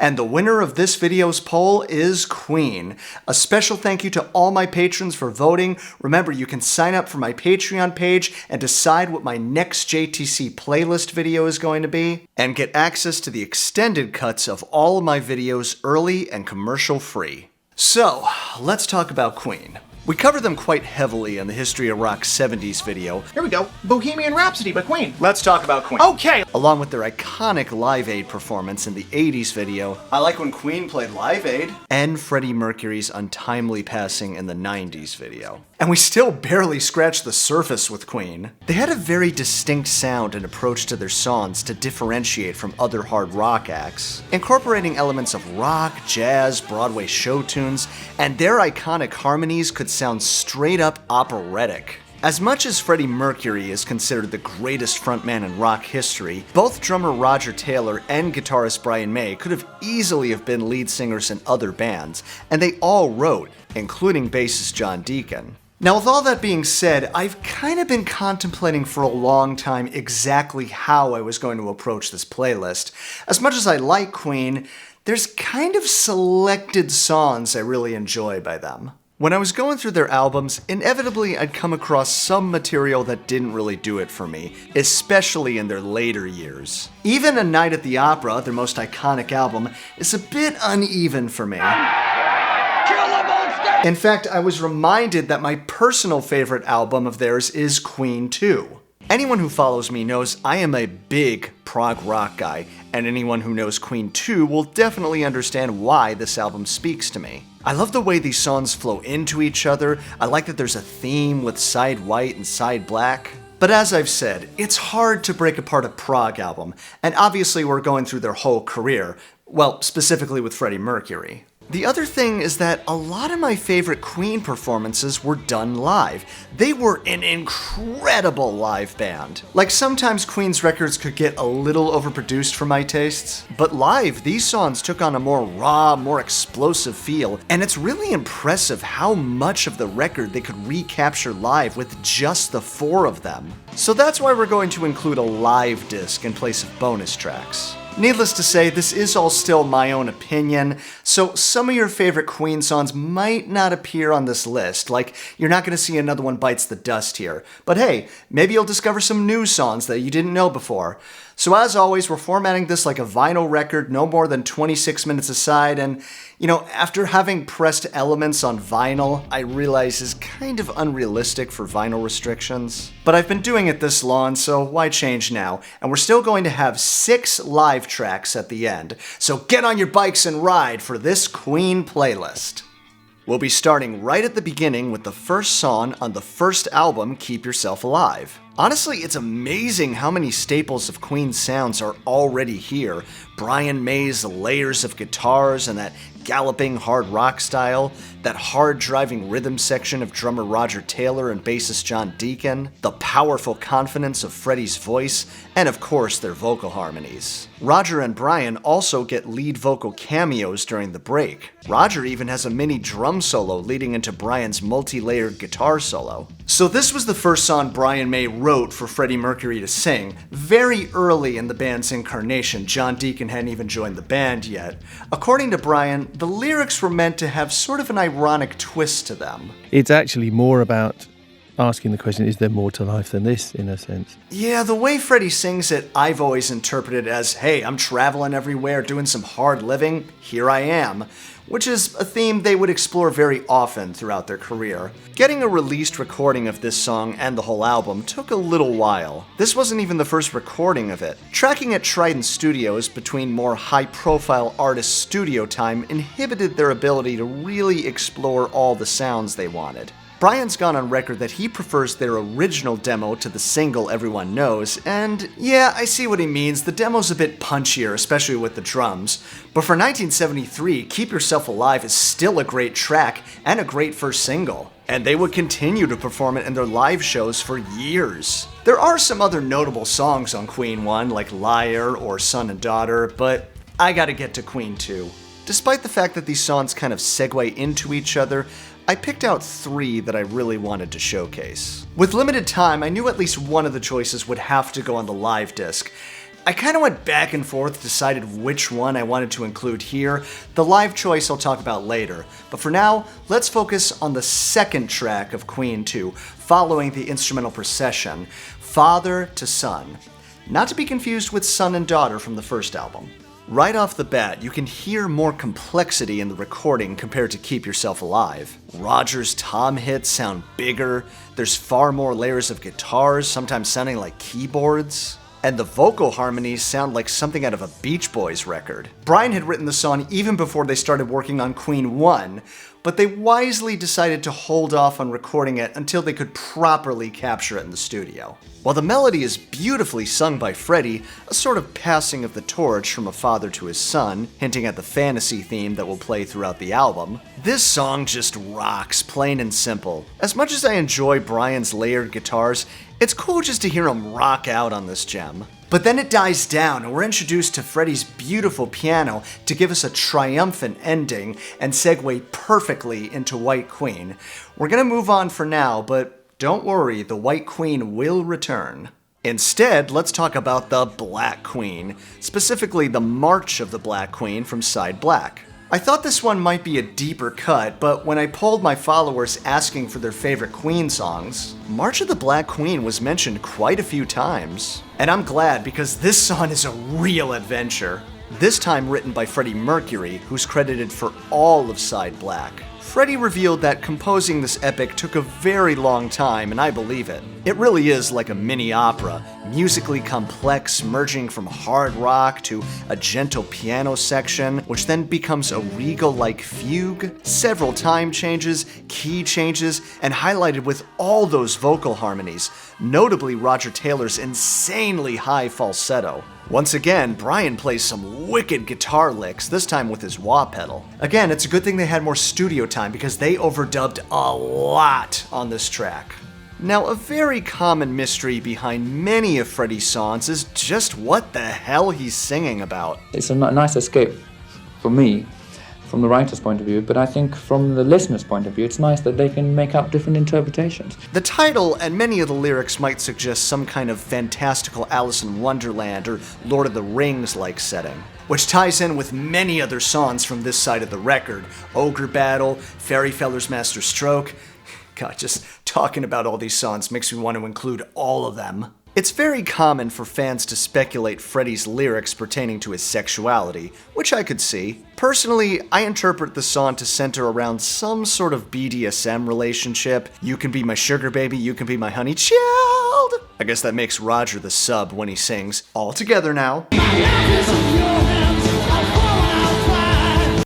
And the winner of this video's poll is Queen. A special thank you to all my patrons for voting. Remember, you can sign up for my Patreon page and decide what my next JTC playlist video is going to be, and get access to the extended cuts of all of my videos early and commercial free. So, let's talk about Queen. We covered them quite heavily in the History of Rock 70s video. Here we go. Bohemian Rhapsody by Queen. Let's talk about Queen. Okay. Along with their iconic Live Aid performance in the 80s video, I like when Queen played Live Aid, and Freddie Mercury's untimely passing in the 90s video. And we still barely scratched the surface with Queen. They had a very distinct sound and approach to their songs to differentiate from other hard rock acts, incorporating elements of rock, jazz, Broadway show tunes, and their iconic harmonies could sound straight up operatic. As much as Freddie Mercury is considered the greatest frontman in rock history, both drummer Roger Taylor and guitarist Brian May could have easily have been lead singers in other bands, and they all wrote, including bassist John Deacon. Now, with all that being said, I've kind of been contemplating for a long time exactly how I was going to approach this playlist. As much as I like Queen, there's kind of selected songs I really enjoy by them. When I was going through their albums, inevitably I'd come across some material that didn't really do it for me, especially in their later years. Even A Night at the Opera, their most iconic album, is a bit uneven for me. In fact, I was reminded that my personal favorite album of theirs is Queen 2. Anyone who follows me knows I am a big prog rock guy, and anyone who knows Queen 2 will definitely understand why this album speaks to me. I love the way these songs flow into each other. I like that there's a theme with side white and side black. But as I've said, it's hard to break apart a prog album, and obviously we're going through their whole career, well, specifically with Freddie Mercury. The other thing is that a lot of my favorite Queen performances were done live. They were an incredible live band. Like, sometimes Queen's records could get a little overproduced for my tastes, but live, these songs took on a more raw, more explosive feel, and it's really impressive how much of the record they could recapture live with just the four of them. So that's why we're going to include a live disc in place of bonus tracks. Needless to say, this is all still my own opinion, so some of your favorite Queen songs might not appear on this list, like you're not going to see Another One Bites the Dust here. But hey, maybe you'll discover some new songs that you didn't know before. So as always, we're formatting this like a vinyl record, no more than 26 minutes aside, and after having pressed elements on vinyl, I realize is kind of unrealistic for vinyl restrictions. But I've been doing it this long, so why change now? And we're still going to have 6 live tracks at the end, so get on your bikes and ride for this Queen playlist. We'll be starting right at the beginning with the first song on the first album, Keep Yourself Alive. Honestly, it's amazing how many staples of Queen's sounds are already here. Brian May's layers of guitars and that galloping hard rock style, that hard driving rhythm section of drummer Roger Taylor and bassist John Deacon, the powerful confidence of Freddie's voice, and of course their vocal harmonies. Roger and Brian also get lead vocal cameos during the break. Roger even has a mini drum solo leading into Brian's multi-layered guitar solo. So this was the first song Brian May wrote for Freddie Mercury to sing. Very early in the band's incarnation, John Deacon hadn't even joined the band yet. According to Brian, the lyrics were meant to have sort of an ironic twist to them. It's actually more about asking the question, is there more to life than this, in a sense? Yeah, the way Freddie sings it, I've always interpreted as, hey, I'm traveling everywhere, doing some hard living, here I am, which is a theme they would explore very often throughout their career. Getting a released recording of this song and the whole album took a little while. This wasn't even the first recording of it. Tracking at Trident Studios between more high-profile artists' studio time inhibited their ability to really explore all the sounds they wanted. Brian's gone on record that he prefers their original demo to the single everyone knows, and yeah, I see what he means. The demo's a bit punchier, especially with the drums. But for 1973, Keep Yourself Alive is still a great track and a great first single. And they would continue to perform it in their live shows for years. There are some other notable songs on Queen 1, like Liar or Son and Daughter, but I gotta get to Queen 2. Despite the fact that these songs kind of segue into each other, I picked out 3 that I really wanted to showcase. With limited time, I knew at least one of the choices would have to go on the live disc. I kind of went back and forth, decided which one I wanted to include here. The live choice I'll talk about later, but for now, let's focus on the second track of Queen 2, following the instrumental procession, Father to Son. Not to be confused with Son and Daughter from the first album. Right off the bat, you can hear more complexity in the recording compared to Keep Yourself Alive. Roger's tom hits sound bigger, there's far more layers of guitars, sometimes sounding like keyboards, and the vocal harmonies sound like something out of a Beach Boys record. Brian had written the song even before they started working on Queen 1, but they wisely decided to hold off on recording it until they could properly capture it in the studio. While the melody is beautifully sung by Freddie, a sort of passing of the torch from a father to his son, hinting at the fantasy theme that will play throughout the album, this song just rocks, plain and simple. As much as I enjoy Brian's layered guitars, it's cool just to hear him rock out on this gem. But then it dies down and we're introduced to Freddie's beautiful piano to give us a triumphant ending and segue perfectly into White Queen. We're gonna move on for now, but don't worry, the White Queen will return. Instead, let's talk about the Black Queen, specifically the March of the Black Queen from Side Black. I thought this one might be a deeper cut, but when I polled my followers asking for their favorite Queen songs, March of the Black Queen was mentioned quite a few times. And I'm glad, because this song is a real adventure. This time written by Freddie Mercury, who's credited for all of Side Black. Freddie revealed that composing this epic took a very long time, and I believe it. It really is like a mini opera, musically complex, merging from hard rock to a gentle piano section, which then becomes a regal-like fugue, several time changes, key changes, and highlighted with all those vocal harmonies, notably Roger Taylor's insanely high falsetto. Once again, Brian plays some wicked guitar licks, this time with his wah pedal. Again, it's a good thing they had more studio time because they overdubbed a lot on this track. Now, a very common mystery behind many of Freddie's songs is just what the hell he's singing about. It's a nice escape for me from the writer's point of view, but I think from the listener's point of view, it's nice that they can make up different interpretations. The title and many of the lyrics might suggest some kind of fantastical Alice in Wonderland or Lord of the Rings-like setting, which ties in with many other songs from this side of the record. Ogre Battle, Fairyfeller's Master Stroke. God, just talking about all these songs makes me want to include all of them. It's very common for fans to speculate Freddie's lyrics pertaining to his sexuality, which I could see. Personally, I interpret the song to center around some sort of BDSM relationship. You can be my sugar baby, you can be my honey child. I guess that makes Roger the sub when he sings, all together now.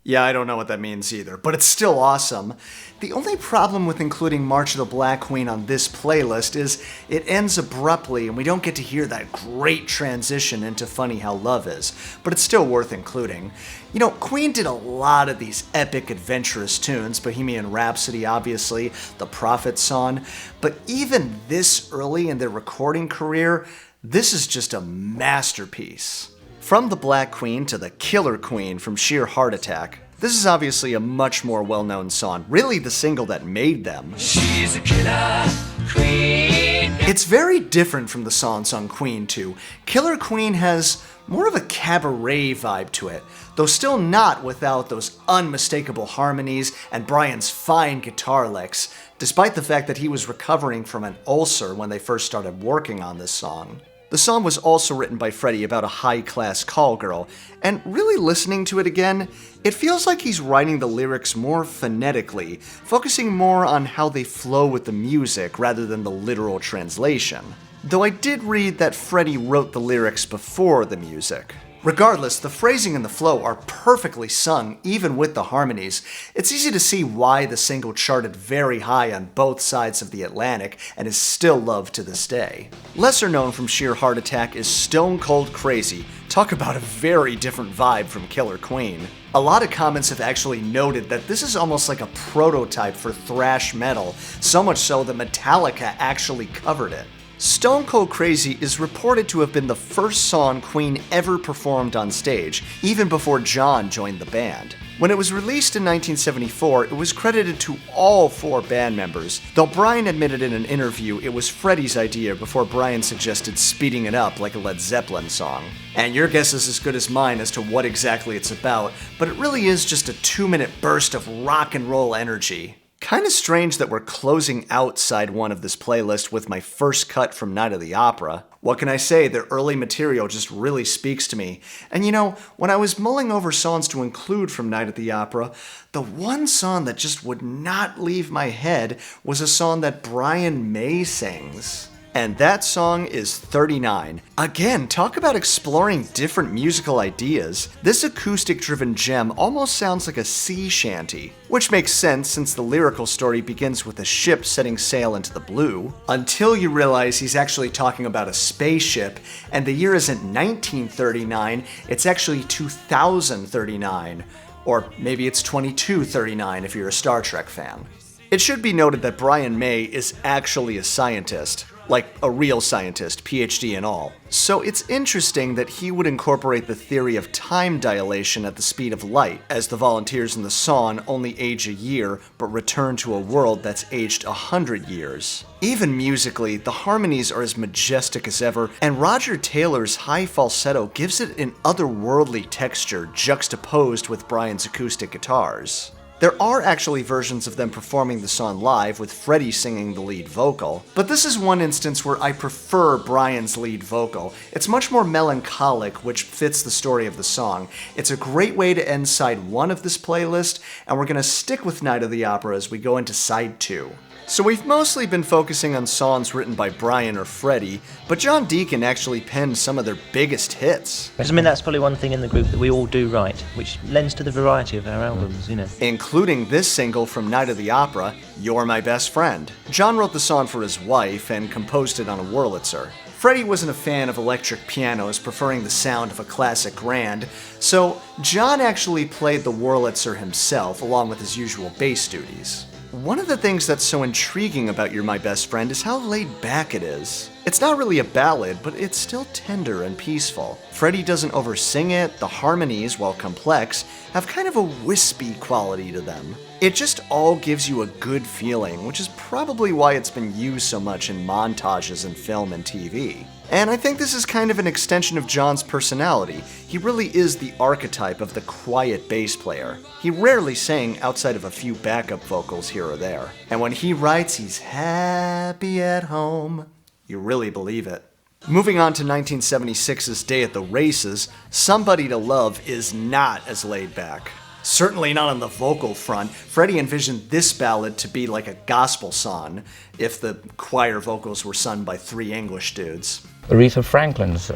Yeah, I don't know what that means either, but it's still awesome. The only problem with including March of the Black Queen on this playlist is it ends abruptly and we don't get to hear that great transition into Funny How Love Is, but it's still worth including. You know, Queen did a lot of these epic, adventurous tunes, Bohemian Rhapsody obviously, the Prophet song, but even this early in their recording career, this is just a masterpiece. From the Black Queen to the Killer Queen from Sheer Heart Attack, this is obviously a much more well-known song, really the single that made them. She's a killer queen. It's very different from the songs on Queen 2. Killer Queen has more of a cabaret vibe to it, though still not without those unmistakable harmonies and Brian's fine guitar licks, despite the fact that he was recovering from an ulcer when they first started working on this song. The song was also written by Freddie about a high-class call girl, and really listening to it again, it feels like he's writing the lyrics more phonetically, focusing more on how they flow with the music rather than the literal translation. Though I did read that Freddie wrote the lyrics before the music. Regardless, the phrasing and the flow are perfectly sung, even with the harmonies. It's easy to see why the single charted very high on both sides of the Atlantic and is still loved to this day. Lesser known from Sheer Heart Attack is Stone Cold Crazy. Talk about a very different vibe from Killer Queen. A lot of comments have actually noted that this is almost like a prototype for thrash metal, so much so that Metallica actually covered it. Stone Cold Crazy is reported to have been the first song Queen ever performed on stage, even before John joined the band. When it was released in 1974, it was credited to all 4 band members, though Brian admitted in an interview it was Freddie's idea before Brian suggested speeding it up like a Led Zeppelin song. And your guess is as good as mine as to what exactly it's about, but it really is just a 2-minute burst of rock and roll energy. Kinda strange that we're closing out side 1 of this playlist with my first cut from Night of the Opera. What can I say, their early material just really speaks to me. And you know, when I was mulling over songs to include from Night at the Opera, the one song that just would not leave my head was a song that Brian May sings. And that song is 39. Again, talk about exploring different musical ideas. This acoustic-driven gem almost sounds like a sea shanty, which makes sense since the lyrical story begins with a ship setting sail into the blue, until you realize he's actually talking about a spaceship, and the year isn't 1939, it's actually 2039. Or maybe it's 2239 if you're a Star Trek fan. It should be noted that Brian May is actually a scientist. Like a real scientist, PhD and all. So it's interesting that he would incorporate the theory of time dilation at the speed of light, as the volunteers in the song only age a year, but return to a world that's aged 100 years. Even musically, the harmonies are as majestic as ever, and Roger Taylor's high falsetto gives it an otherworldly texture juxtaposed with Brian's acoustic guitars. There are actually versions of them performing the song live, with Freddie singing the lead vocal, but this is one instance where I prefer Brian's lead vocal. It's much more melancholic, which fits the story of the song. It's a great way to end side 1 of this playlist, and we're gonna stick with Night of the Opera as we go into side 2. So we've mostly been focusing on songs written by Brian or Freddie, but John Deacon actually penned some of their biggest hits. I mean, that's probably one thing in the group that we all do right, which lends to the variety of our albums, you know. Including this single from Night of the Opera, You're My Best Friend. John wrote the song for his wife and composed it on a Wurlitzer. Freddie wasn't a fan of electric pianos, preferring the sound of a classic grand, so John actually played the Wurlitzer himself, along with his usual bass duties. One of the things that's so intriguing about You're My Best Friend is how laid back it is. It's not really a ballad, but it's still tender and peaceful. Freddie doesn't oversing it, the harmonies, while complex, have kind of a wispy quality to them. It just all gives you a good feeling, which is probably why it's been used so much in montages in film and TV. And I think this is kind of an extension of John's personality. He really is the archetype of the quiet bass player. He rarely sang outside of a few backup vocals here or there. And when he writes he's happy at home, you really believe it. Moving on to 1976's Day at the Races, Somebody to Love is not as laid back. Certainly not on the vocal front. Freddie envisioned this ballad to be like a gospel song, if the choir vocals were sung by 3 English dudes. Aretha Franklin's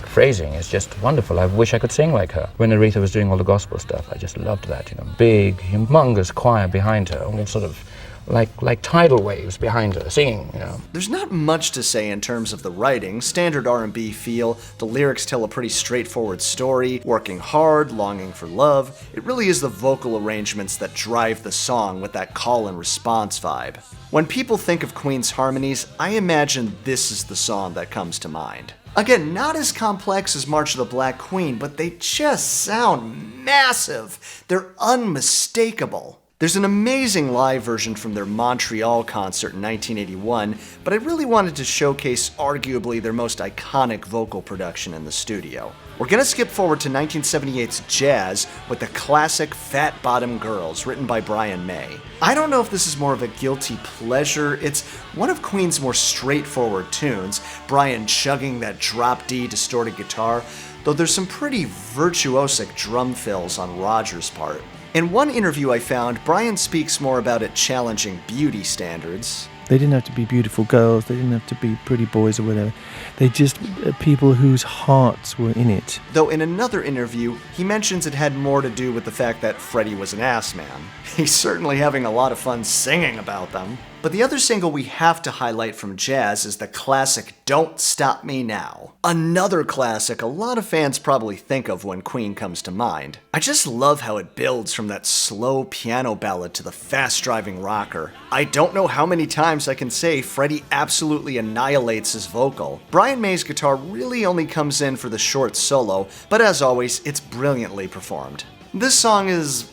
phrasing is just wonderful. I wish I could sing like her. When Aretha was doing all the gospel stuff, I just loved that, you know, big, humongous choir behind her, all sort of like tidal waves behind her, singing, you know. There's not much to say in terms of the writing, standard R&B feel, the lyrics tell a pretty straightforward story, working hard, longing for love. It really is the vocal arrangements that drive the song with that call and response vibe. When people think of Queen's harmonies, I imagine this is the song that comes to mind. Again, not as complex as March of the Black Queen, but they just sound massive. They're unmistakable. There's an amazing live version from their Montreal concert in 1981, but I really wanted to showcase arguably their most iconic vocal production in the studio. We're gonna skip forward to 1978's Jazz with the classic Fat Bottom Girls, written by Brian May. I don't know if this is more of a guilty pleasure. It's one of Queen's more straightforward tunes, Brian chugging that drop D distorted guitar, though there's some pretty virtuosic drum fills on Roger's part. In one interview I found, Brian speaks more about it challenging beauty standards. They didn't have to be beautiful girls, they didn't have to be pretty boys or whatever. They just people whose hearts were in it. Though in another interview, he mentions it had more to do with the fact that Freddie was an ass man. He's certainly having a lot of fun singing about them. But the other single we have to highlight from Jazz is the classic Don't Stop Me Now. Another classic a lot of fans probably think of when Queen comes to mind. I just love how it builds from that slow piano ballad to the fast-driving rocker. I don't know how many times I can say Freddie absolutely annihilates his vocal. Brian May's guitar really only comes in for the short solo, but as always, it's brilliantly performed. This song is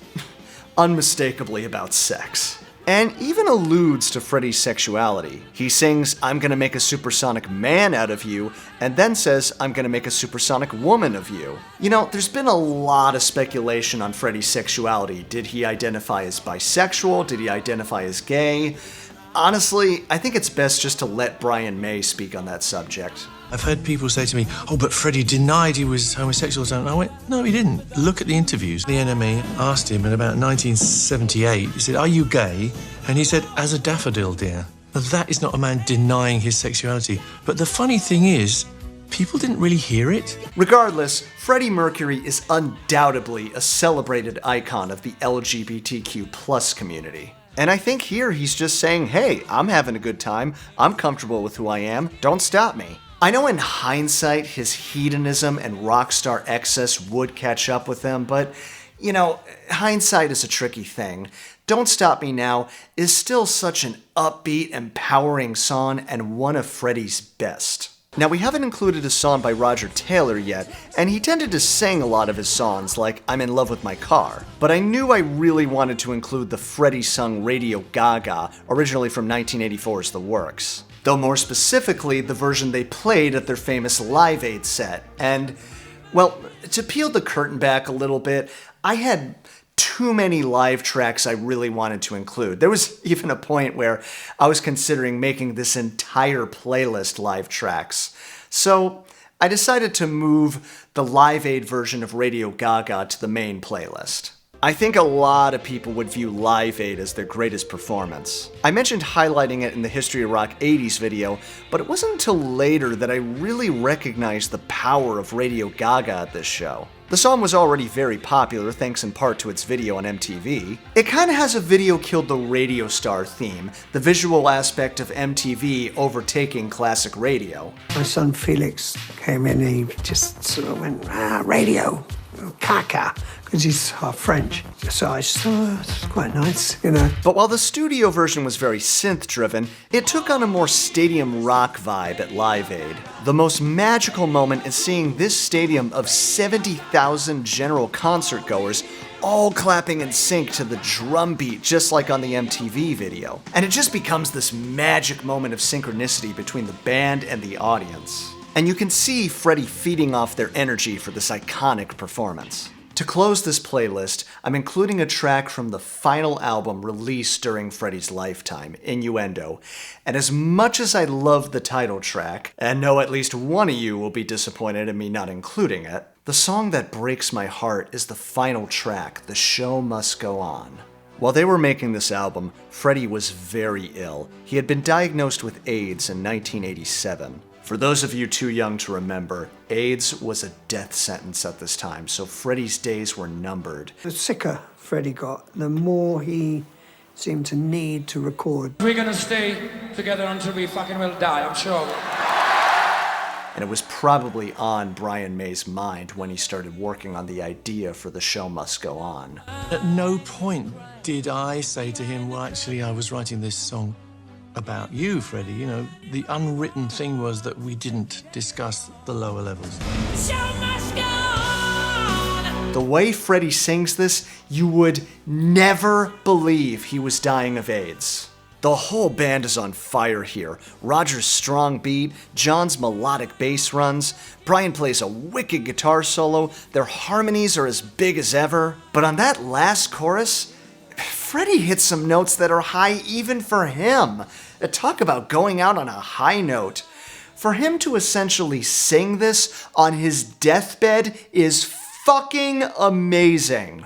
unmistakably about sex, and even alludes to Freddie's sexuality. He sings, "I'm gonna make a supersonic man out of you," and then says, "I'm gonna make a supersonic woman of you." You know, there's been a lot of speculation on Freddie's sexuality. Did he identify as bisexual? Did he identify as gay? Honestly, I think it's best just to let Brian May speak on that subject. I've heard people say to me, "Oh, but Freddie denied he was homosexual." And I went, "No, he didn't. Look at the interviews." The NME asked him in about 1978, he said, "Are you gay?" And he said, "As a daffodil, dear." Now, that is not a man denying his sexuality. But the funny thing is, people didn't really hear it. Regardless, Freddie Mercury is undoubtedly a celebrated icon of the LGBTQ+ community. And I think here he's just saying, hey, I'm having a good time, I'm comfortable with who I am, don't stop me. I know in hindsight his hedonism and rock star excess would catch up with him, but, you know, hindsight is a tricky thing. Don't Stop Me Now is still such an upbeat, empowering song and one of Freddie's best. Now, we haven't included a song by Roger Taylor yet, and he tended to sing a lot of his songs, like I'm in Love with My Car. But I knew I really wanted to include the Freddie-sung Radio Gaga, originally from 1984's The Works. Though more specifically, the version they played at their famous Live Aid set. And, well, to peel the curtain back a little bit, I had too many live tracks I really wanted to include. There was even a point where I was considering making this entire playlist live tracks. So I decided to move the Live Aid version of Radio Gaga to the main playlist. I think a lot of people would view Live Aid as their greatest performance. I mentioned highlighting it in the History of Rock 80s video, but it wasn't until later that I really recognized the power of Radio Gaga at this show. The song was already very popular thanks in part to its video on MTV. It kinda has a video killed the radio star theme, the visual aspect of MTV overtaking classic radio. My son Felix came in and he just sort of went, radio, caca, because he's half French. So I just thought, it's quite nice, you know. But while the studio version was very synth-driven, it took on a more stadium rock vibe at Live Aid. The most magical moment is seeing this stadium of 70,000 general concert goers all clapping in sync to the drum beat, just like on the MTV video. And it just becomes this magic moment of synchronicity between the band and the audience. And you can see Freddie feeding off their energy for this iconic performance. To close this playlist, I'm including a track from the final album released during Freddie's lifetime, Innuendo. And as much as I love the title track, and know at least one of you will be disappointed in me not including it, the song that breaks my heart is the final track, The Show Must Go On. While they were making this album, Freddie was very ill. He had been diagnosed with AIDS in 1987. For those of you too young to remember, AIDS was a death sentence at this time, so Freddie's days were numbered. The sicker Freddie got, the more he seemed to need to record. We're gonna stay together until we fucking will die, I'm sure. And it was probably on Brian May's mind when he started working on the idea for The Show Must Go On. At no point did I say to him, well, actually, I was writing this song about you, Freddie. You know, the unwritten thing was that we didn't discuss the lower levels. The way Freddie sings this, you would never believe he was dying of AIDS. The whole band is on fire here. Roger's strong beat, John's melodic bass runs, Brian plays a wicked guitar solo, their harmonies are as big as ever. But on that last chorus, Freddie hits some notes that are high even for him. Talk about going out on a high note. For him to essentially sing this on his deathbed is fucking amazing.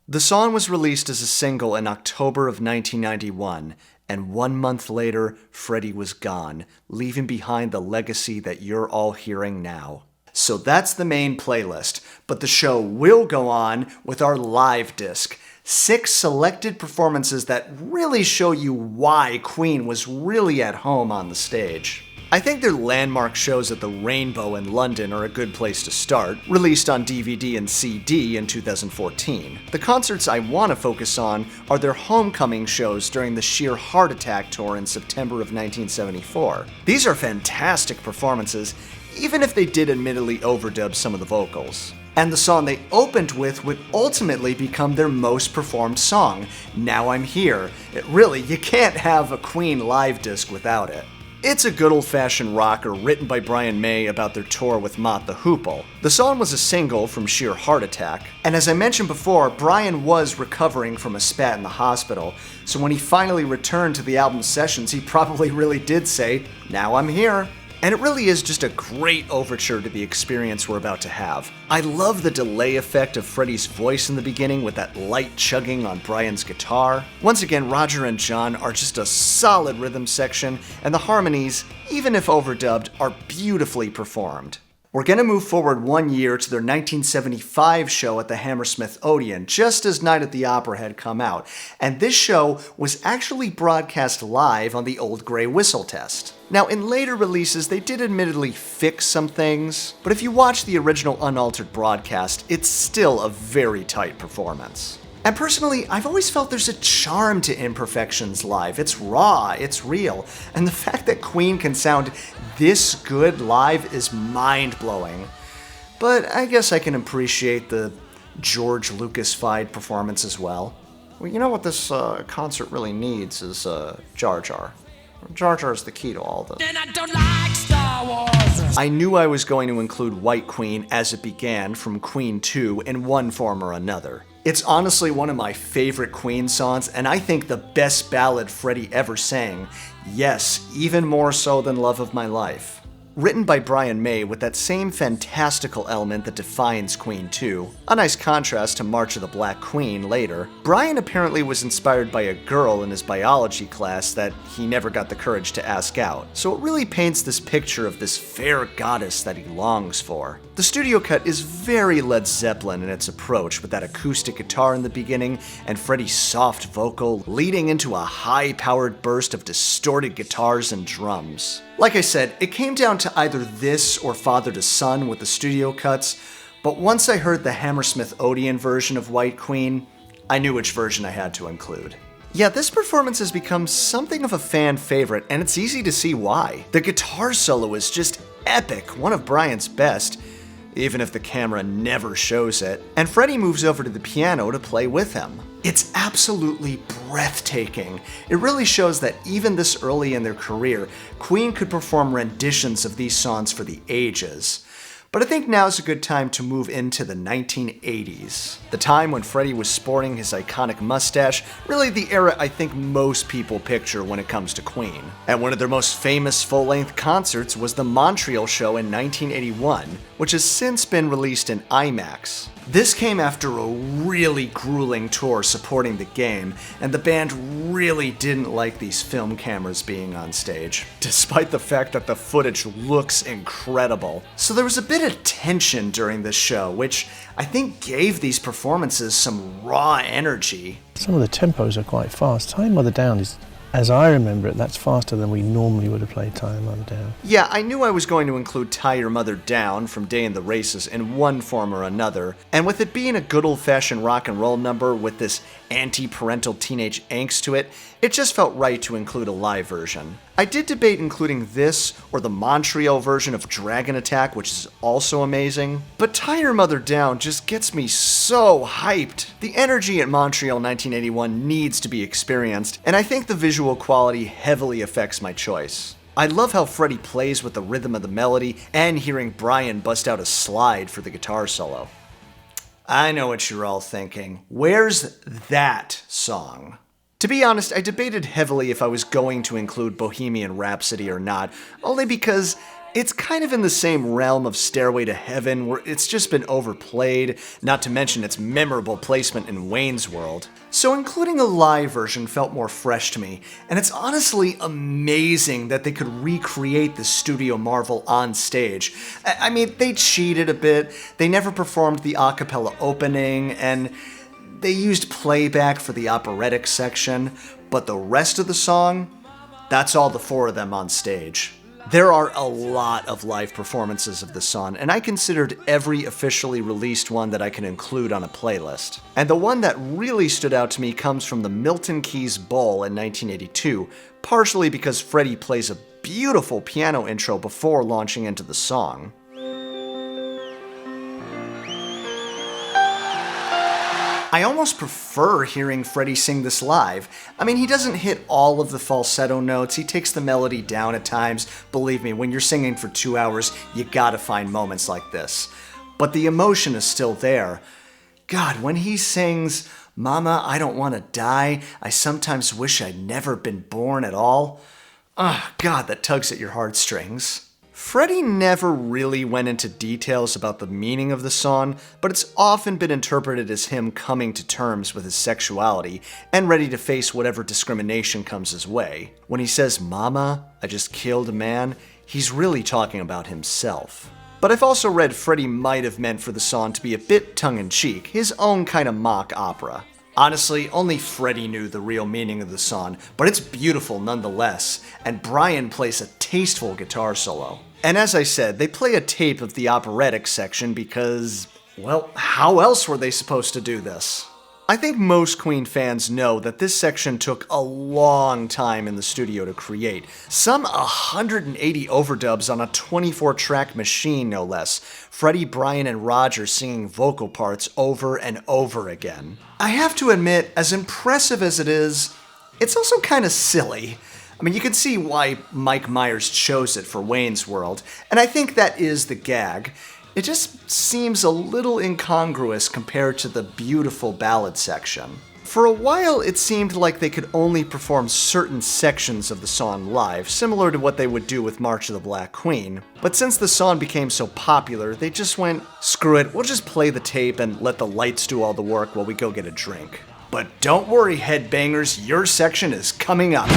The song was released as a single in October of 1991, and 1 month later, Freddie was gone, leaving behind the legacy that you're all hearing now. So that's the main playlist, but the show will go on with our live disc. 6 selected performances that really show you why Queen was really at home on the stage. I think their landmark shows at the Rainbow in London are a good place to start, released on DVD and CD in 2014. The concerts I want to focus on are their homecoming shows during the Sheer Heart Attack tour in September of 1974. These are fantastic performances, even if they did admittedly overdub some of the vocals. And the song they opened with would ultimately become their most performed song, Now I'm Here. You can't have a Queen live disc without it. It's a good old-fashioned rocker written by Brian May about their tour with Mott the Hoople. The song was a single from Sheer Heart Attack, and as I mentioned before, Brian was recovering from a spat in the hospital, so when he finally returned to the album sessions, he probably really did say, "Now I'm here." And it really is just a great overture to the experience we're about to have. I love the delay effect of Freddie's voice in the beginning with that light chugging on Brian's guitar. Once again, Roger and John are just a solid rhythm section, and the harmonies, even if overdubbed, are beautifully performed. We're going to move forward 1 year to their 1975 show at the Hammersmith Odeon, just as Night at the Opera had come out, and this show was actually broadcast live on the old Grey Whistle test. Now, in later releases, they did admittedly fix some things, but if you watch the original unaltered broadcast, it's still a very tight performance. And personally, I've always felt there's a charm to Imperfections live. It's raw, it's real, and the fact that Queen can sound this good live is mind-blowing. But I guess I can appreciate the George Lucas-fied performance as well. Well, you know what this concert really needs is Jar Jar. Jar Jar is the key to all this. And I don't like Star Wars. I knew I was going to include White Queen as it began from Queen 2 in one form or another. It's honestly one of my favorite Queen songs, and I think the best ballad Freddie ever sang. Yes, even more so than Love of My Life. Written by Brian May with that same fantastical element that defines Queen 2, a nice contrast to March of the Black Queen later, Brian apparently was inspired by a girl in his biology class that he never got the courage to ask out, so it really paints this picture of this fair goddess that he longs for. The studio cut is very Led Zeppelin in its approach, with that acoustic guitar in the beginning and Freddie's soft vocal leading into a high-powered burst of distorted guitars and drums. Like I said, it came down to either this or Father to Son with the studio cuts, but once I heard the Hammersmith Odeon version of White Queen, I knew which version I had to include. Yeah, this performance has become something of a fan favorite, and it's easy to see why. The guitar solo is just epic, one of Brian's best, even if the camera never shows it, and Freddie moves over to the piano to play with him. It's absolutely breathtaking. It really shows that even this early in their career, Queen could perform renditions of these songs for the ages. But I think now's a good time to move into the 1980s. The time when Freddie was sporting his iconic mustache, really the era I think most people picture when it comes to Queen. And one of their most famous full-length concerts was the Montreal show in 1981, which has since been released in IMAX. This came after a really grueling tour supporting the game, and the band really didn't like these film cameras being on stage, despite the fact that the footage looks incredible. So there was a bit of tension during this show, which I think gave these performances some raw energy. Some of the tempos are quite fast. Tie Your Mother Down is, as I remember it, that's faster than we normally would have played Tie Your Mother Down. Yeah, I knew I was going to include Tie Your Mother Down from Day in the Races in one form or another, and with it being a good old-fashioned rock and roll number with this anti-parental teenage angst to it, it just felt right to include a live version. I did debate including this or the Montreal version of Dragon Attack, which is also amazing, but Tie Your Mother Down just gets me so hyped. The energy at Montreal 1981 needs to be experienced, and I think the visual quality heavily affects my choice. I love how Freddie plays with the rhythm of the melody and hearing Brian bust out a slide for the guitar solo. I know what you're all thinking. Where's that song? To be honest, I debated heavily if I was going to include Bohemian Rhapsody or not, only because it's kind of in the same realm of Stairway to Heaven, where it's just been overplayed, not to mention its memorable placement in Wayne's World. So including a live version felt more fresh to me, and it's honestly amazing that they could recreate the Studio Marvel on stage. I mean, they cheated a bit, they never performed the a cappella opening, and they used playback for the operatic section, but the rest of the song, that's all the four of them on stage. There are a lot of live performances of the song, and I considered every officially released one that I can include on a playlist. And the one that really stood out to me comes from the Milton Keys Bowl in 1982, partially because Freddie plays a beautiful piano intro before launching into the song. I almost prefer hearing Freddie sing this live. I mean, he doesn't hit all of the falsetto notes, he takes the melody down at times. Believe me, when you're singing for 2 hours, you gotta find moments like this. But the emotion is still there. God, when he sings, "Mama, I don't want to die, I sometimes wish I'd never been born at all," God, that tugs at your heartstrings. Freddie never really went into details about the meaning of the song, but it's often been interpreted as him coming to terms with his sexuality and ready to face whatever discrimination comes his way. When he says, "Mama, I just killed a man," he's really talking about himself. But I've also read Freddie might have meant for the song to be a bit tongue-in-cheek, his own kind of mock opera. Honestly, only Freddie knew the real meaning of the song, but it's beautiful nonetheless, and Brian plays a tasteful guitar solo. And as I said, they play a tape of the operatic section because, well, how else were they supposed to do this? I think most Queen fans know that this section took a long time in the studio to create. Some 180 overdubs on a 24-track machine, no less. Freddie, Brian, and Roger singing vocal parts over and over again. I have to admit, as impressive as it is, it's also kind of silly. I mean, you can see why Mike Myers chose it for Wayne's World, and I think that is the gag. It just seems a little incongruous compared to the beautiful ballad section. For a while, it seemed like they could only perform certain sections of the song live, similar to what they would do with March of the Black Queen. But since the song became so popular, they just went, screw it, we'll just play the tape and let the lights do all the work while we go get a drink. But don't worry, headbangers, your section is coming up.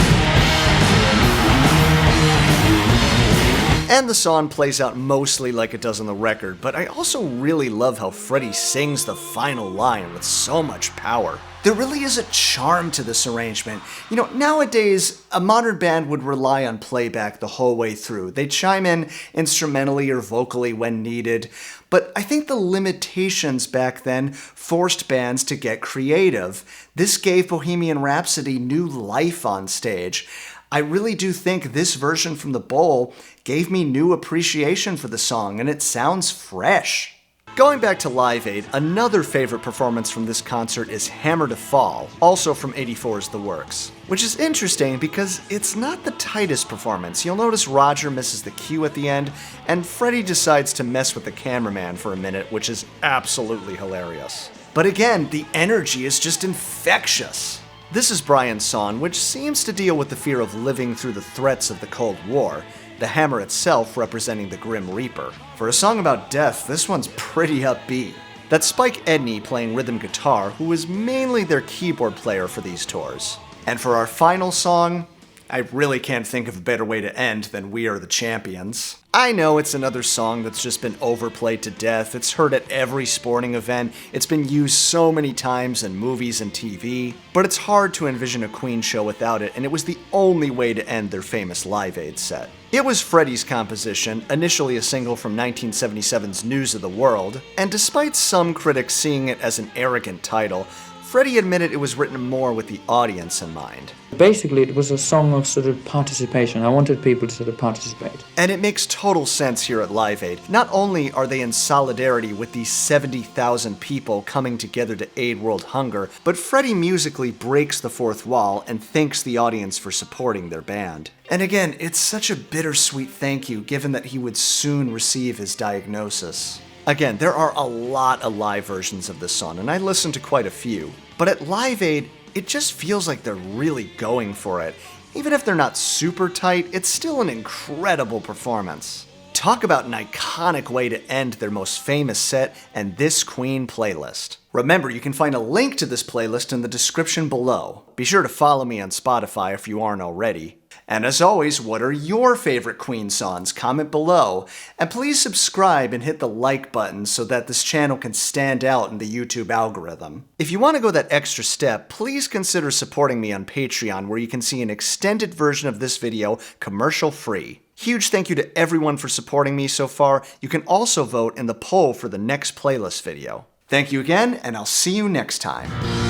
And the song plays out mostly like it does on the record, but I also really love how Freddie sings the final line with so much power. There really is a charm to this arrangement. You know, nowadays, a modern band would rely on playback the whole way through. They'd chime in instrumentally or vocally when needed, but I think the limitations back then forced bands to get creative. This gave Bohemian Rhapsody new life on stage. I really do think this version from the Bowl gave me new appreciation for the song, and it sounds fresh. Going back to Live Aid, another favorite performance from this concert is Hammer to Fall, also from '84's The Works. Which is interesting because it's not the tightest performance. You'll notice Roger misses the cue at the end, and Freddie decides to mess with the cameraman for a minute, which is absolutely hilarious. But again, the energy is just infectious. This is Brian's song, which seems to deal with the fear of living through the threats of the Cold War, the hammer itself representing the Grim Reaper. For a song about death, this one's pretty upbeat. That's Spike Edney playing rhythm guitar, who is mainly their keyboard player for these tours. And for our final song, I really can't think of a better way to end than We Are the Champions. I know it's another song that's just been overplayed to death. It's heard at every sporting event. It's been used so many times in movies and TV. But it's hard to envision a Queen show without it, and it was the only way to end their famous Live Aid set. It was Freddie's composition, initially a single from 1977's News of the World, and despite some critics seeing it as an arrogant title, Freddie admitted it was written more with the audience in mind. Basically, it was a song of sort of participation. I wanted people to sort of participate. And it makes total sense here at Live Aid. Not only are they in solidarity with these 70,000 people coming together to aid world hunger, but Freddie musically breaks the fourth wall and thanks the audience for supporting their band. And again, it's such a bittersweet thank you given that he would soon receive his diagnosis. Again, there are a lot of live versions of this song, and I listened to quite a few. But at Live Aid, it just feels like they're really going for it. Even if they're not super tight, it's still an incredible performance. Talk about an iconic way to end their most famous set and this Queen playlist. Remember, you can find a link to this playlist in the description below. Be sure to follow me on Spotify if you aren't already. And as always, what are your favorite Queen songs? Comment below. And please subscribe and hit the like button so that this channel can stand out in the YouTube algorithm. If you want to go that extra step, please consider supporting me on Patreon, where you can see an extended version of this video commercial-free. Huge thank you to everyone for supporting me so far. You can also vote in the poll for the next playlist video. Thank you again, and I'll see you next time.